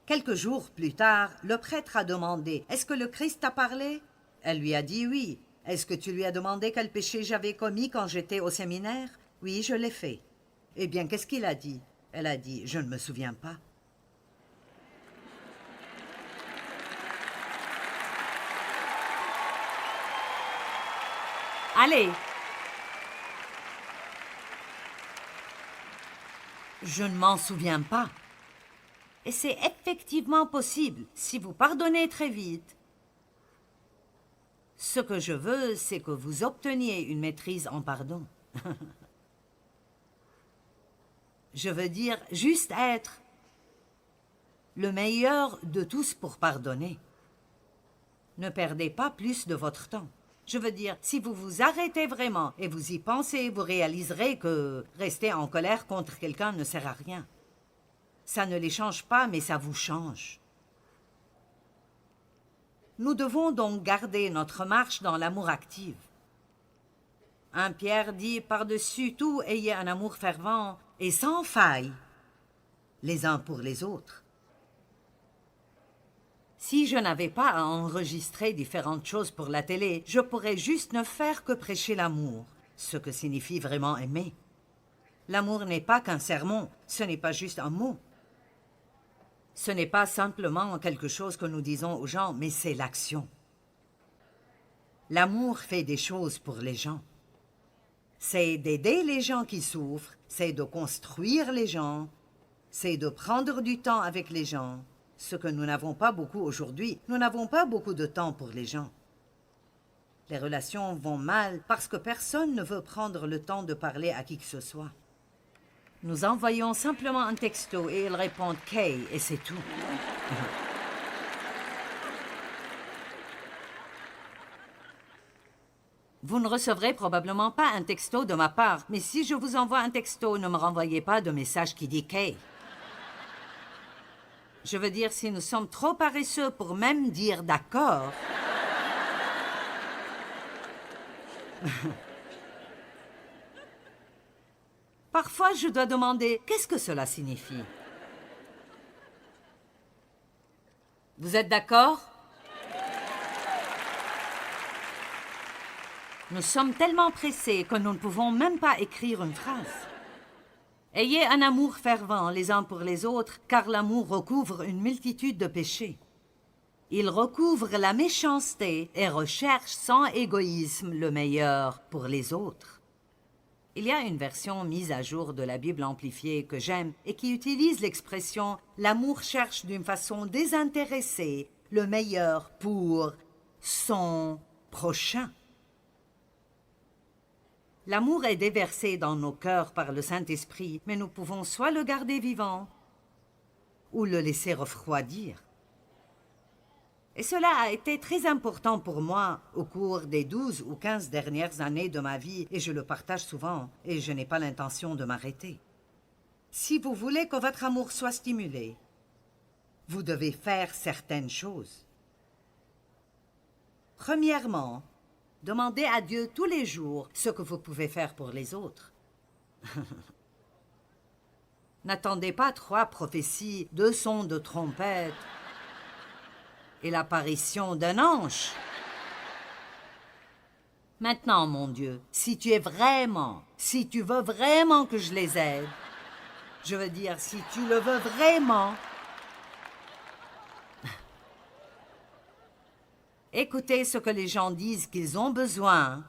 Quelques jours plus tard, le prêtre a demandé « Est-ce que le Christ t'a parlé ?» Elle lui a dit « Oui. »« Est-ce que tu lui as demandé quel péché j'avais commis quand j'étais au séminaire ?»« Oui, je l'ai fait. » Eh bien, qu'est-ce qu'il a dit? Elle a dit « Je ne me souviens pas. » Allez! Je ne m'en souviens pas. Et c'est effectivement possible si vous pardonnez très vite. Ce que je veux, c'est que vous obteniez une maîtrise en pardon. Je veux dire, juste être le meilleur de tous pour pardonner. Ne perdez pas plus de votre temps. Je veux dire, si vous vous arrêtez vraiment et vous y pensez, vous réaliserez que rester en colère contre quelqu'un ne sert à rien. Ça ne les change pas, mais ça vous change. Nous devons donc garder notre marche dans l'amour actif. 1 Pierre dit, par-dessus tout, ayez un amour fervent et sans faille, les uns pour les autres. Si je n'avais pas à enregistrer différentes choses pour la télé, je pourrais juste ne faire que prêcher l'amour, ce que signifie vraiment aimer. L'amour n'est pas qu'un sermon, ce n'est pas juste un mot. Ce n'est pas simplement quelque chose que nous disons aux gens, mais c'est l'action. L'amour fait des choses pour les gens. C'est d'aider les gens qui souffrent, c'est de construire les gens, c'est de prendre du temps avec les gens. Ce que nous n'avons pas beaucoup aujourd'hui, nous n'avons pas beaucoup de temps pour les gens. Les relations vont mal parce que personne ne veut prendre le temps de parler à qui que ce soit. Nous envoyons simplement un texto et ils répondent « Kay » et c'est tout. Vous ne recevrez probablement pas un texto de ma part, mais si je vous envoie un texto, ne me renvoyez pas de message qui dit « Kay ». Je veux dire, si nous sommes trop paresseux pour même dire « d'accord », parfois, je dois demander « Qu'est-ce que cela signifie ?» Vous êtes d'accord? Nous sommes tellement pressés que nous ne pouvons même pas écrire une phrase. Ayez un amour fervent les uns pour les autres, car l'amour recouvre une multitude de péchés. Il recouvre la méchanceté et recherche sans égoïsme le meilleur pour les autres. Il y a une version mise à jour de la Bible amplifiée que j'aime et qui utilise l'expression « l'amour cherche d'une façon désintéressée le meilleur pour son prochain ». L'amour est déversé dans nos cœurs par le Saint-Esprit, mais nous pouvons soit le garder vivant ou le laisser refroidir. Et cela a été très important pour moi au cours des 12 ou 15 dernières années de ma vie, et je le partage souvent, et je n'ai pas l'intention de m'arrêter. Si vous voulez que votre amour soit stimulé, vous devez faire certaines choses. Premièrement, demandez à Dieu tous les jours ce que vous pouvez faire pour les autres. N'attendez pas 3 prophéties, 2 sons de trompette et l'apparition d'un ange. Maintenant, mon Dieu, si tu veux vraiment que je les aide, je veux dire, si tu le veux vraiment, écoutez ce que les gens disent qu'ils ont besoin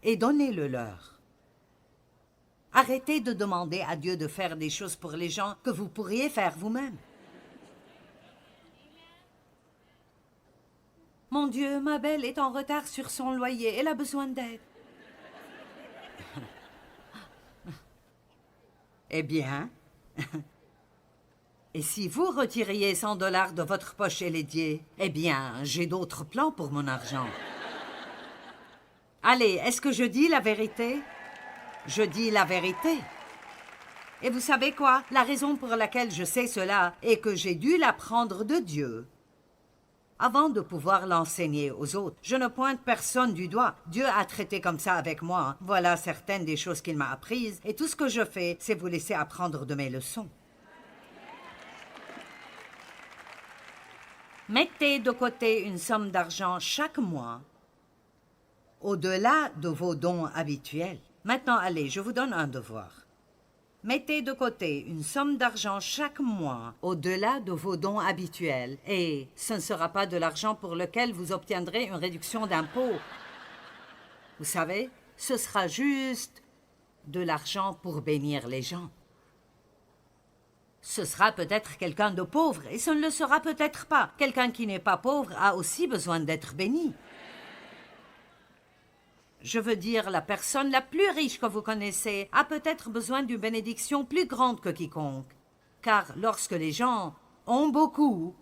et donnez-le leur. Arrêtez de demander à Dieu de faire des choses pour les gens que vous pourriez faire vous-même. Mon Dieu, ma belle est en retard sur son loyer, elle a besoin d'aide. Eh bien, et si vous retiriez 100 $ de votre poche et l'aidiez, eh bien, j'ai d'autres plans pour mon argent. Allez, est-ce que je dis la vérité? Je dis la vérité. Et vous savez quoi? La raison pour laquelle je sais cela est que j'ai dû l'apprendre de Dieu avant de pouvoir l'enseigner aux autres. Je ne pointe personne du doigt. Dieu a traité comme ça avec moi. Voilà certaines des choses qu'il m'a apprises. Et tout ce que je fais, c'est vous laisser apprendre de mes leçons. Mettez de côté une somme d'argent chaque mois, au-delà de vos dons habituels. Maintenant, allez, je vous donne un devoir. Mettez de côté une somme d'argent chaque mois au-delà de vos dons habituels et ce ne sera pas de l'argent pour lequel vous obtiendrez une réduction d'impôt. Vous savez, ce sera juste de l'argent pour bénir les gens. Ce sera peut-être quelqu'un de pauvre et ce ne le sera peut-être pas. Quelqu'un qui n'est pas pauvre a aussi besoin d'être béni. Je veux dire, la personne la plus riche que vous connaissez a peut-être besoin d'une bénédiction plus grande que quiconque. Car lorsque les gens ont beaucoup,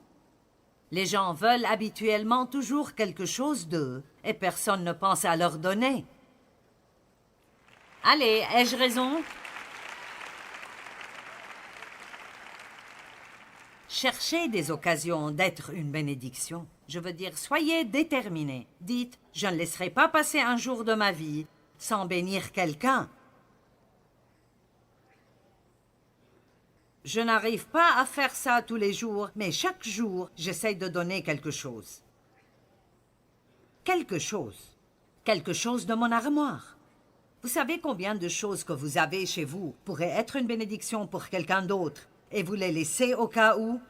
les gens veulent habituellement toujours quelque chose d'eux et personne ne pense à leur donner. Allez, ai-je raison? Cherchez des occasions d'être une bénédiction. Je veux dire, soyez déterminés. Dites, je ne laisserai pas passer un jour de ma vie sans bénir quelqu'un. Je n'arrive pas à faire ça tous les jours, mais chaque jour, j'essaie de donner quelque chose. Quelque chose. Quelque chose de mon armoire. Vous savez combien de choses que vous avez chez vous pourraient être une bénédiction pour quelqu'un d'autre et vous les laissez au cas où?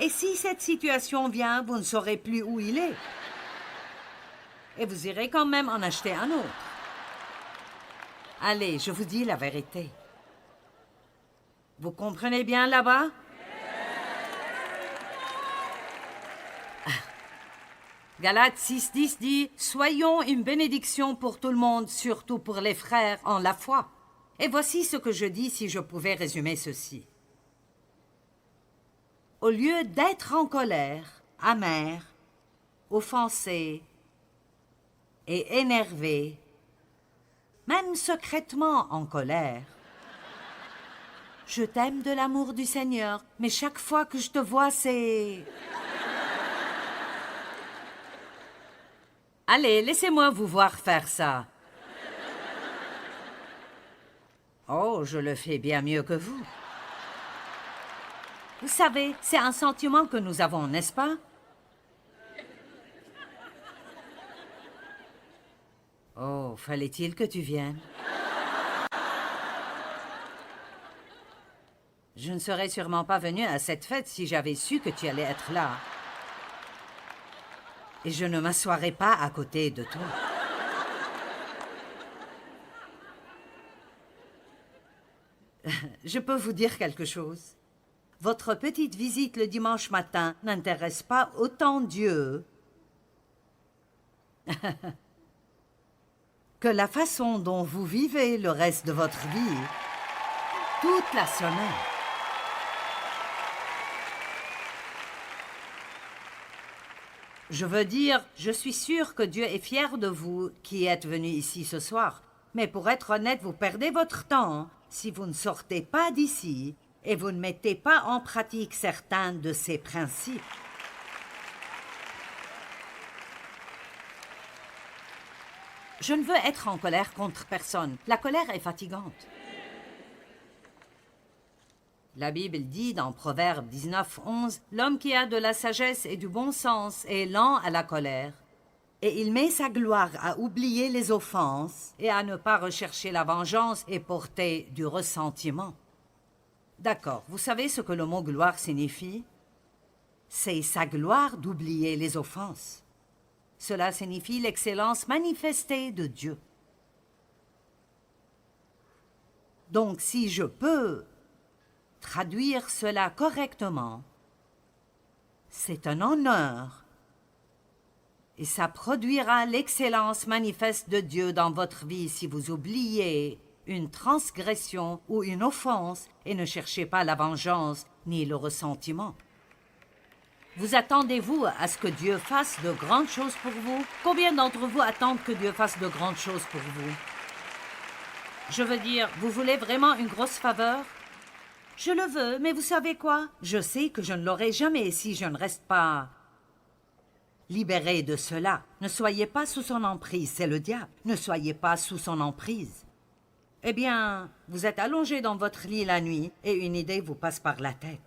Et si cette situation vient, vous ne saurez plus où il est. Et vous irez quand même en acheter un autre. Allez, je vous dis la vérité. Vous comprenez bien là-bas? Galates 6:10 dit « Soyons une bénédiction pour tout le monde, surtout pour les frères en la foi. » Et voici ce que je dis si je pouvais résumer ceci. Au lieu d'être en colère, amer, offensé et énervé, même secrètement en colère, je t'aime de l'amour du Seigneur, mais chaque fois que je te vois, c'est... Allez, laissez-moi vous voir faire ça. Oh, je le fais bien mieux que vous. Vous savez, c'est un sentiment que nous avons, n'est-ce pas? Oh, fallait-il que tu viennes? Je ne serais sûrement pas venue à cette fête si j'avais su que tu allais être là. Et je ne m'assoirai pas à côté de toi. Je peux vous dire quelque chose. Votre petite visite le dimanche matin n'intéresse pas autant Dieu que la façon dont vous vivez le reste de votre vie toute la semaine. Je veux dire, je suis sûre que Dieu est fier de vous qui êtes venus ici ce soir. Mais pour être honnête, vous perdez votre temps si vous ne sortez pas d'ici et vous ne mettez pas en pratique certains de ces principes. Je ne veux être en colère contre personne. La colère est fatigante. La Bible dit dans Proverbe 19:11, « L'homme qui a de la sagesse et du bon sens est lent à la colère, et il met sa gloire à oublier les offenses et à ne pas rechercher la vengeance et porter du ressentiment. » D'accord, vous savez ce que le mot « gloire » signifie? C'est sa gloire d'oublier les offenses. Cela signifie l'excellence manifestée de Dieu. Donc, si je peux traduire cela correctement, c'est un honneur et ça produira l'excellence manifeste de Dieu dans votre vie si vous oubliez une transgression ou une offense et ne cherchez pas la vengeance ni le ressentiment. Vous attendez-vous à ce que Dieu fasse de grandes choses pour vous? Combien d'entre vous attendent que Dieu fasse de grandes choses pour vous? Je veux dire, vous voulez vraiment une grosse faveur? Je le veux, mais vous savez quoi? Je sais que je ne l'aurai jamais si je ne reste pas libéré de cela. Ne soyez pas sous son emprise, c'est le diable. Ne soyez pas sous son emprise. Eh bien, vous êtes allongé dans votre lit la nuit et une idée vous passe par la tête.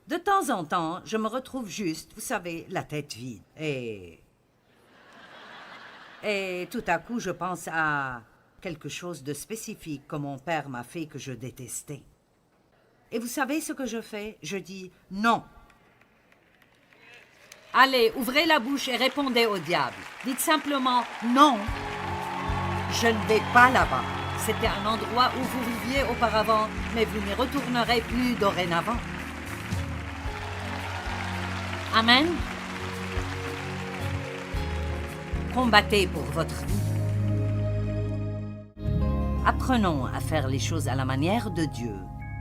De temps en temps, je me retrouve juste, vous savez, la tête vide. Et tout à coup, je pense à quelque chose de spécifique que mon père m'a fait que je détestais. Et vous savez ce que je fais? Je dis non. Allez, ouvrez la bouche et répondez au diable. Dites simplement non. Je ne vais pas là-bas. C'était un endroit où vous viviez auparavant, mais vous n'y retournerez plus dorénavant. Amen. Combattez pour votre vie. Apprenons à faire les choses à la manière de Dieu.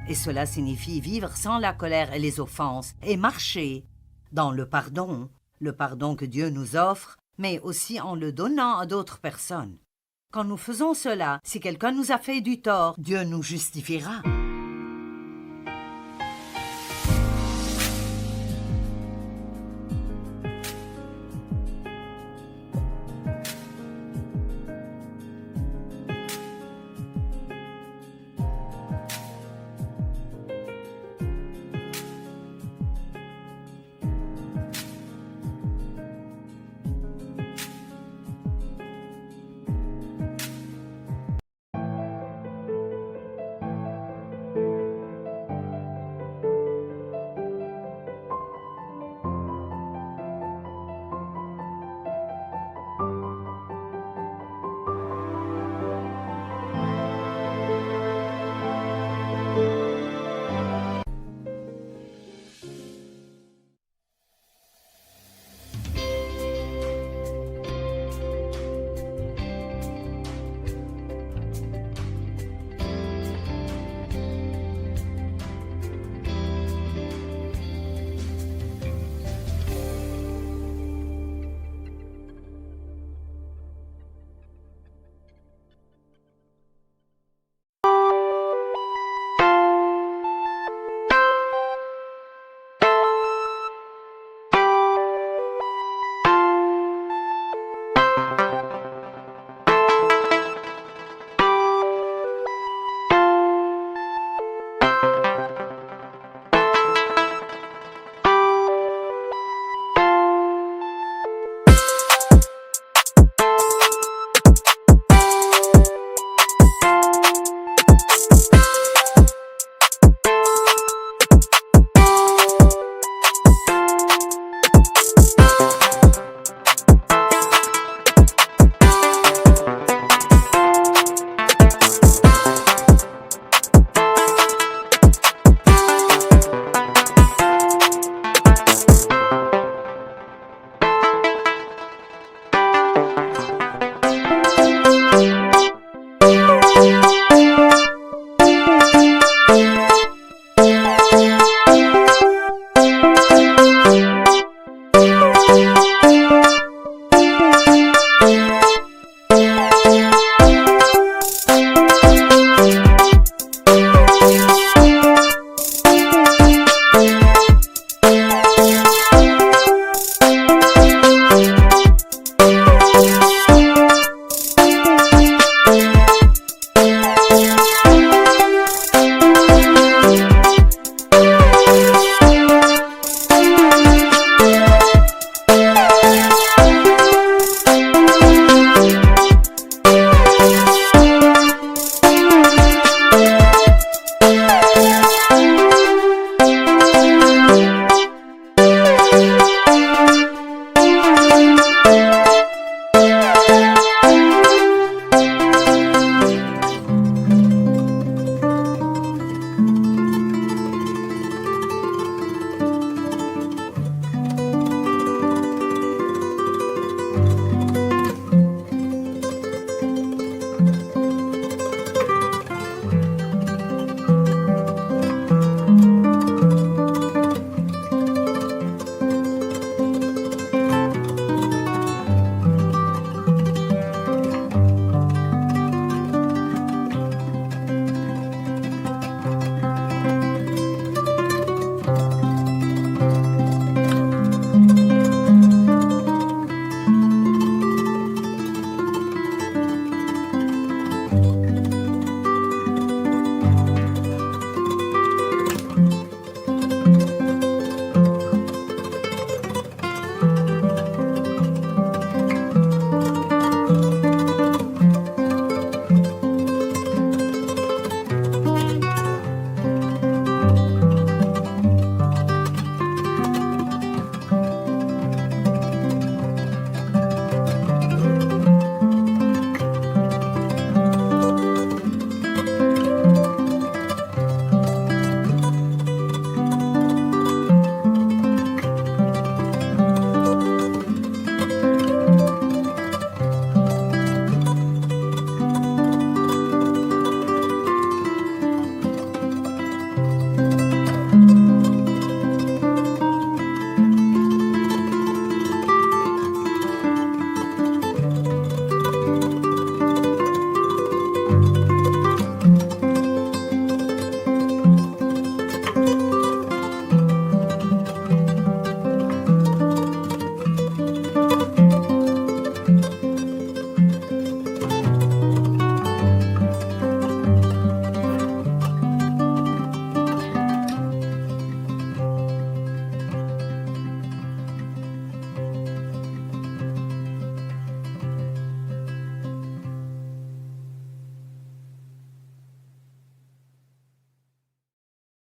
Et cela signifie vivre sans la colère et les offenses et marcher dans le pardon que Dieu nous offre, mais aussi en le donnant à d'autres personnes. Quand nous faisons cela, si quelqu'un nous a fait du tort, Dieu nous justifiera.